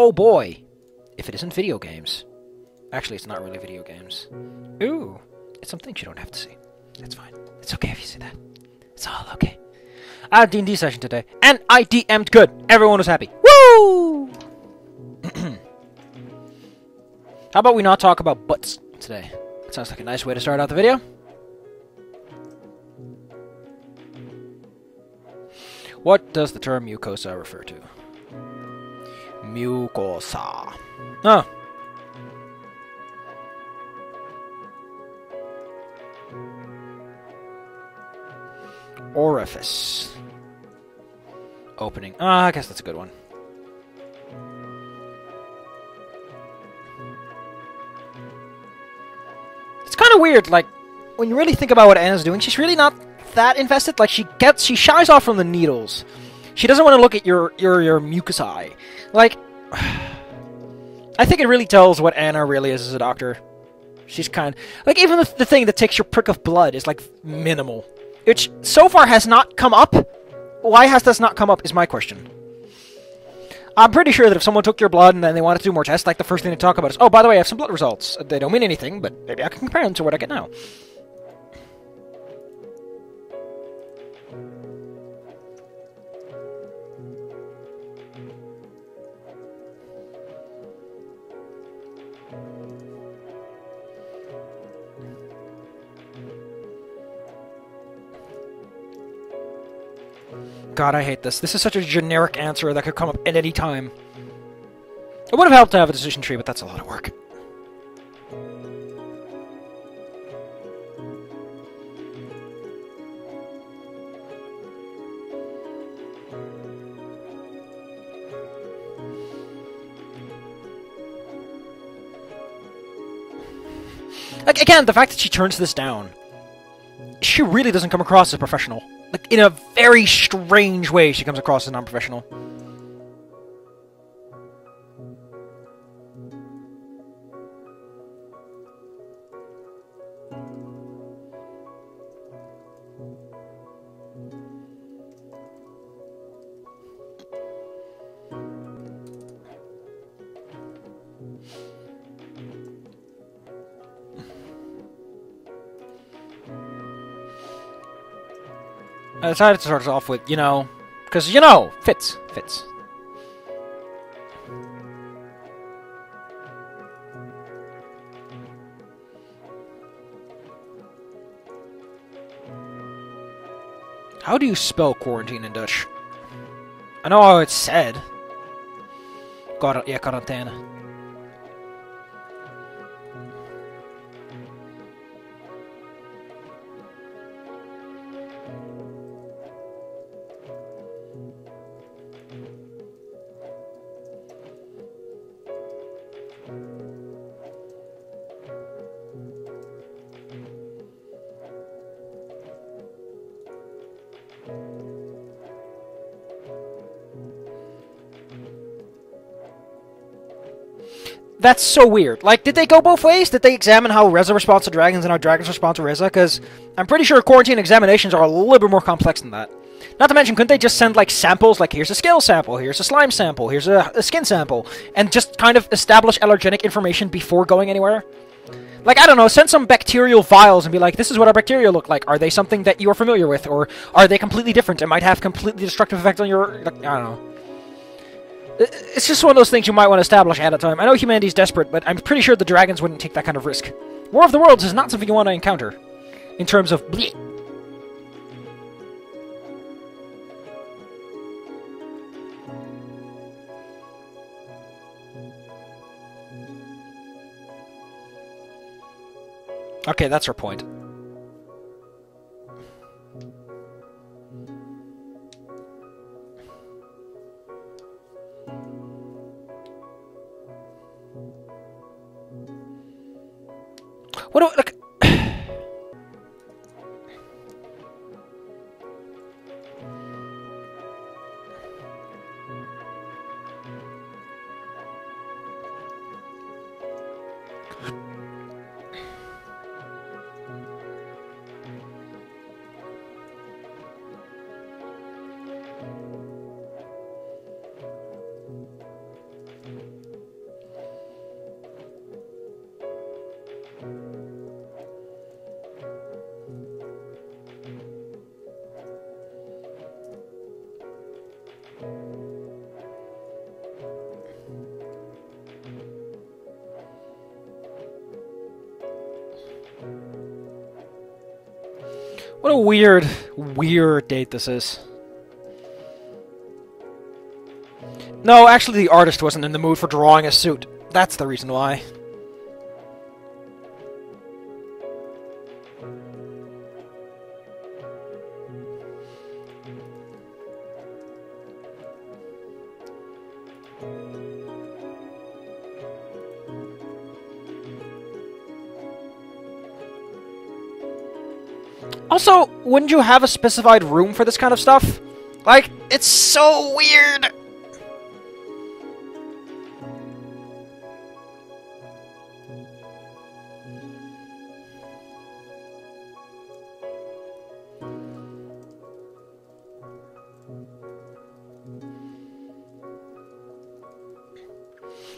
Oh boy! If it isn't video games. Actually, it's not really video games. Ooh! It's some things you don't have to see. That's fine. It's okay if you see that. It's all okay. I had a D&D session today, and I DM'd good. Everyone was happy. Woo! How about we not talk about butts today? That sounds like a nice way to start out the video. What does the term mucosa refer to? Mucosa. Oh. Orifice. Opening. Ah, I guess that's a good one. It's kind of weird, like, when you really think about what Anna's doing, she's really not that invested. Like, she shies off from the needles. She doesn't want to look at your mucosae. Like, I think it really tells what Anna really is as a doctor. She's kind of... Like, even the thing that takes your prick of blood is, like, minimal. Which, so far, has not come up. Why has this not come up, is my question. I'm pretty sure that if someone took your blood and then they wanted to do more tests, like, the first thing they talk about is, oh, by the way, I have some blood results. They don't mean anything, but maybe I can compare them to what I get now. God, I hate this. This is such a generic answer that could come up at any time. It would have helped to have a decision tree, but that's a lot of work. Like, again, the fact that she turns this down, she really doesn't come across as professional. Like, in a very strange way, she comes across as non-professional. I decided to start us off with, you know, because, you know, fits. How do you spell quarantine in Dutch? I know how it's said. Yeah, quarantaine. That's so weird. Like, did they go both ways? Did they examine how Reza responds to dragons and how dragons respond to Reza? Because I'm pretty sure quarantine examinations are a little bit more complex than that. Not to mention, couldn't they just send, like, samples, like, here's a scale sample, here's a slime sample, here's a skin sample, and just kind of establish allergenic information before going anywhere? Like, I don't know, send some bacterial vials and be like, this is what our bacteria look like. Are they something that you are familiar with? Or are they completely different and might have completely destructive effects on your... Like, I don't know. It's just one of those things you might want to establish ahead of time. I know humanity's desperate, but I'm pretty sure the dragons wouldn't take that kind of risk. War of the Worlds is not something you want to encounter. In terms of... Bleh. Okay, that's her point. What do, like... What a weird, weird date this is. No, actually the artist wasn't in the mood for drawing a suit. That's the reason why. Also, wouldn't you have a specified room for this kind of stuff? Like, it's so weird!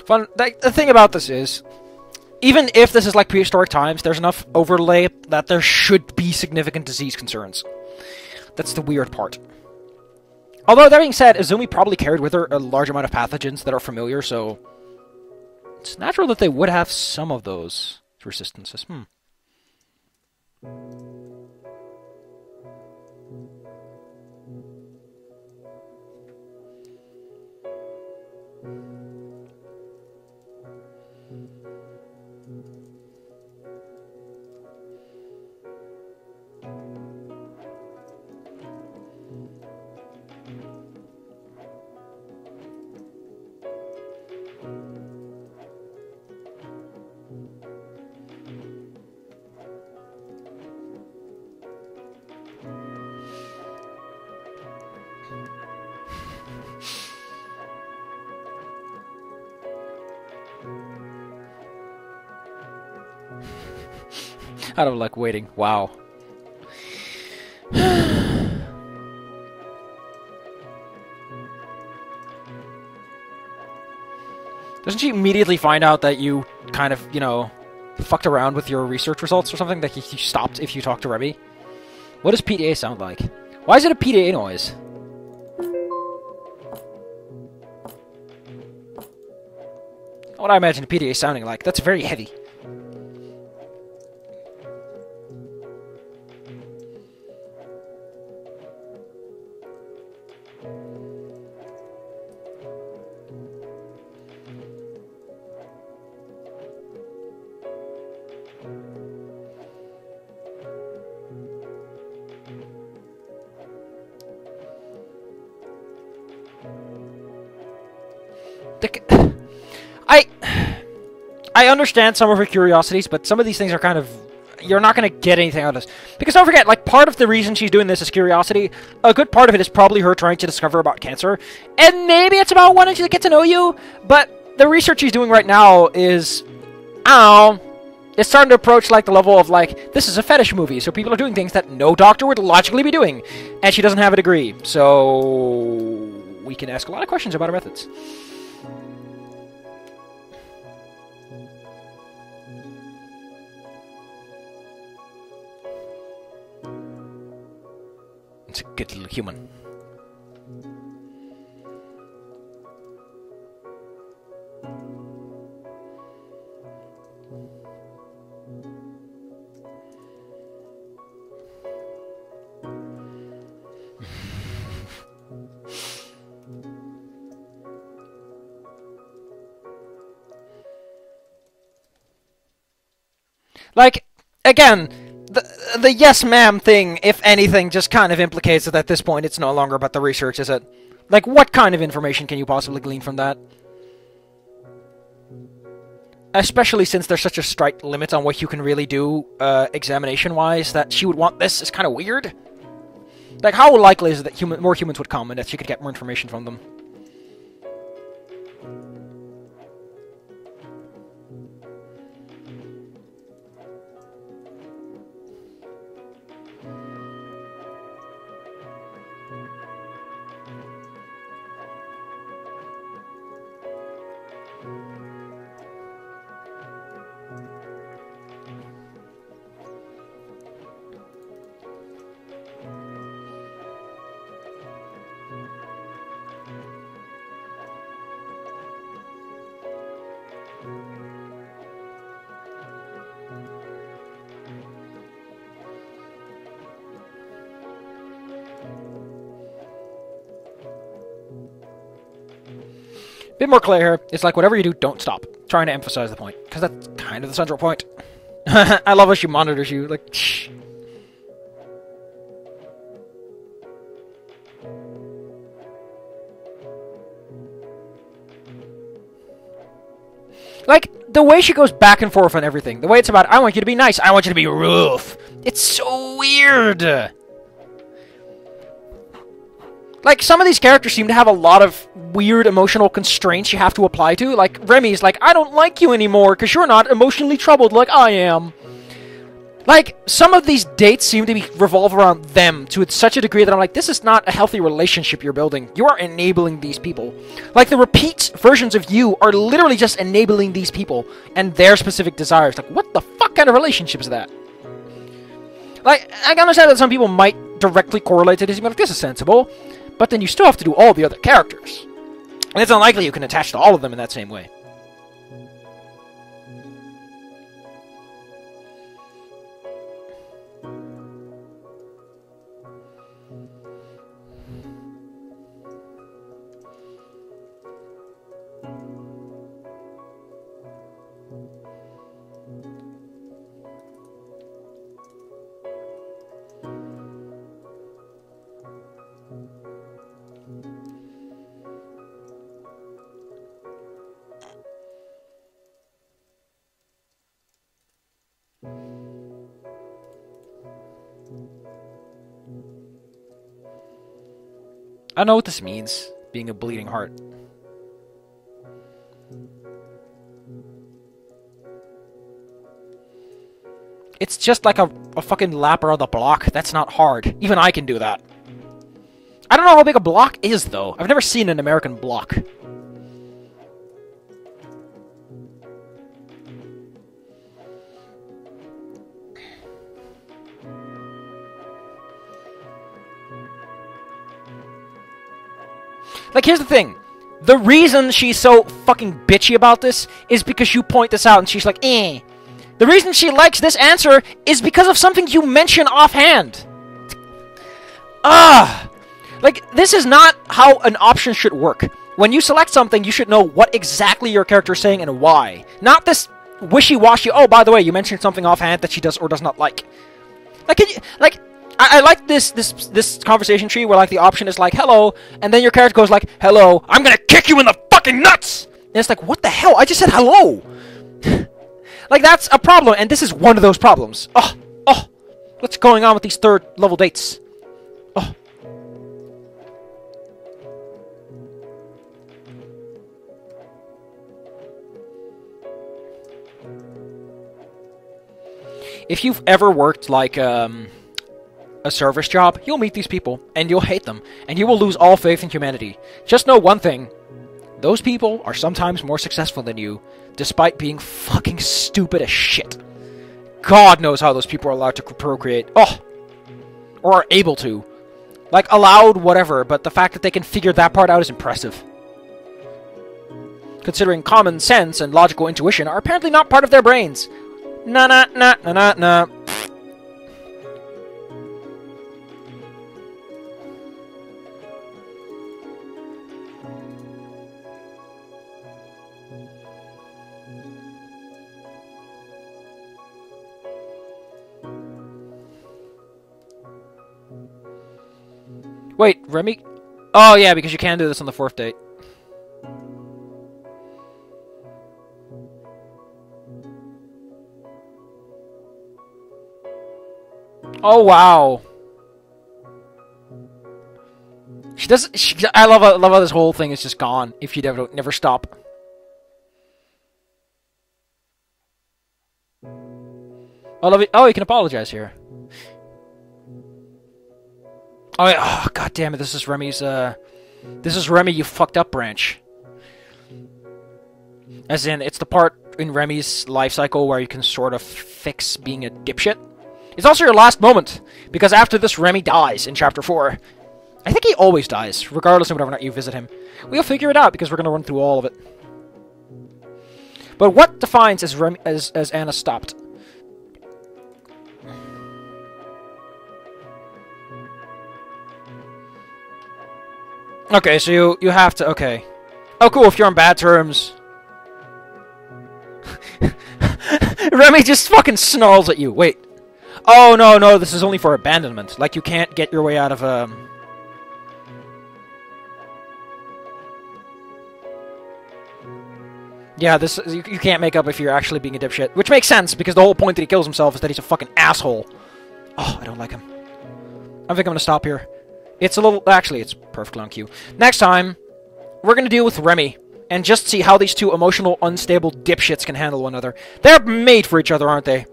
Fun. The thing about this is, even if this is like prehistoric times, there's enough overlay that there should be significant disease concerns. That's the weird part. Although, that being said, Izumi probably carried with her a large amount of pathogens that are familiar, so it's natural that they would have some of those resistances. Out of luck waiting. Wow. Doesn't she immediately find out that you kind of, you know, fucked around with your research results or something? That you stopped if you talked to Remy? What does PDA sound like? Why is it a PDA noise? What I imagine a PDA sounding like. That's very heavy. I understand some of her curiosities, but some of these things are kind of... You're not going to get anything out of this. Because don't forget, like, part of the reason she's doing this is curiosity. A good part of it is probably her trying to discover about cancer. And maybe it's about wanting to get to know you, but the research she's doing right now is... I don't know. It's starting to approach, like, the level of, like, this is a fetish movie, so people are doing things that no doctor would logically be doing. And she doesn't have a degree, so... we can ask a lot of questions about her methods. It's a good little human. Like, again... The yes ma'am thing, if anything, just kind of implicates that at this point it's no longer about the research, is it? Like, what kind of information can you possibly glean from that? Especially since there's such a strict limit on what you can really do, examination-wise, that she would want this is kind of weird. Like, how likely is it that more humans would come and that she could get more information from them? Bit more clear here. It's like, whatever you do, don't stop. Trying to emphasize the point. Because that's kind of the central point. I love how she monitors you. Like, shh. Like, the way she goes back and forth on everything. The way it's about, I want you to be nice. I want you to be rough. It's so weird. Like, some of these characters seem to have a lot of weird emotional constraints you have to apply to. Like, Remy's like, I don't like you anymore because you're not emotionally troubled like I am. Like, some of these dates seem to revolve around them to such a degree that I'm like, this is not a healthy relationship you're building. You are enabling these people. Like, the repeat versions of you are literally just enabling these people and their specific desires. Like, what the fuck kind of relationship is that? Like, I can understand that some people might directly correlate to this and be like, this is sensible. But then you still have to do all the other characters. And it's unlikely you can attach to all of them in that same way. I don't know what this means, being a bleeding heart. It's just like a fucking lap around the block. That's not hard. Even I can do that. I don't know how big a block is, though. I've never seen an American block. Like, here's the thing. The reason she's so fucking bitchy about this is because you point this out and she's like, eh. The reason she likes this answer is because of something you mention offhand. Like, this is not how an option should work. When you select something, you should know what exactly your character is saying and why. Not this wishy-washy, oh, by the way, you mentioned something offhand that she does or does not like. Like, I like this conversation tree where, like, the option is like, hello, and then your character goes like, hello, I'm gonna kick you in the fucking nuts! And it's like, what the hell? I just said hello! Like, that's a problem, and this is one of those problems. Oh, what's going on with these third-level dates? Oh. If you've ever worked, like, a service job, you'll meet these people, and you'll hate them, and you will lose all faith in humanity. Just know one thing. Those people are sometimes more successful than you, despite being fucking stupid as shit. God knows how those people are allowed to procreate. Oh! Or are able to. Like, allowed, whatever, but the fact that they can figure that part out is impressive. Considering common sense and logical intuition are apparently not part of their brains. Nah. Wait, Remy? Oh, yeah, because you can do this on the 4th date. Oh, wow. She doesn't... I love how this whole thing is just gone if you never stop. Oh, you can apologize here. Oh, yeah. Oh, god damn it, this is Remy's, this is Remy, you fucked up branch. As in, it's the part in Remy's life cycle where you can sort of fix being a dipshit. It's also your last moment, because after this, Remy dies in Chapter 4. I think he always dies, regardless of whether or not you visit him. We'll figure it out, because we're going to run through all of it. But what defines as Anna stopped? Okay, so you have to... Okay. Oh, cool, if you're on bad terms. Remy just fucking snarls at you. Wait. Oh, no, no, this is only for abandonment. Like, you can't get your way out of, Yeah, this you can't make up if you're actually being a dipshit. Which makes sense, because the whole point that he kills himself is that he's a fucking asshole. Oh, I don't like him. I think I'm gonna stop here. It's a little... Actually, it's perfectly on cue. Next time, we're gonna deal with Remy, and just see how these two emotional, unstable dipshits can handle one another. They're made for each other, aren't they?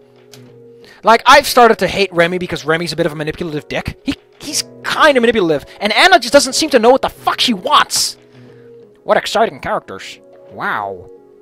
Like, I've started to hate Remy because Remy's a bit of a manipulative dick. He's kind of manipulative, and Anna just doesn't seem to know what the fuck she wants. What exciting characters. Wow.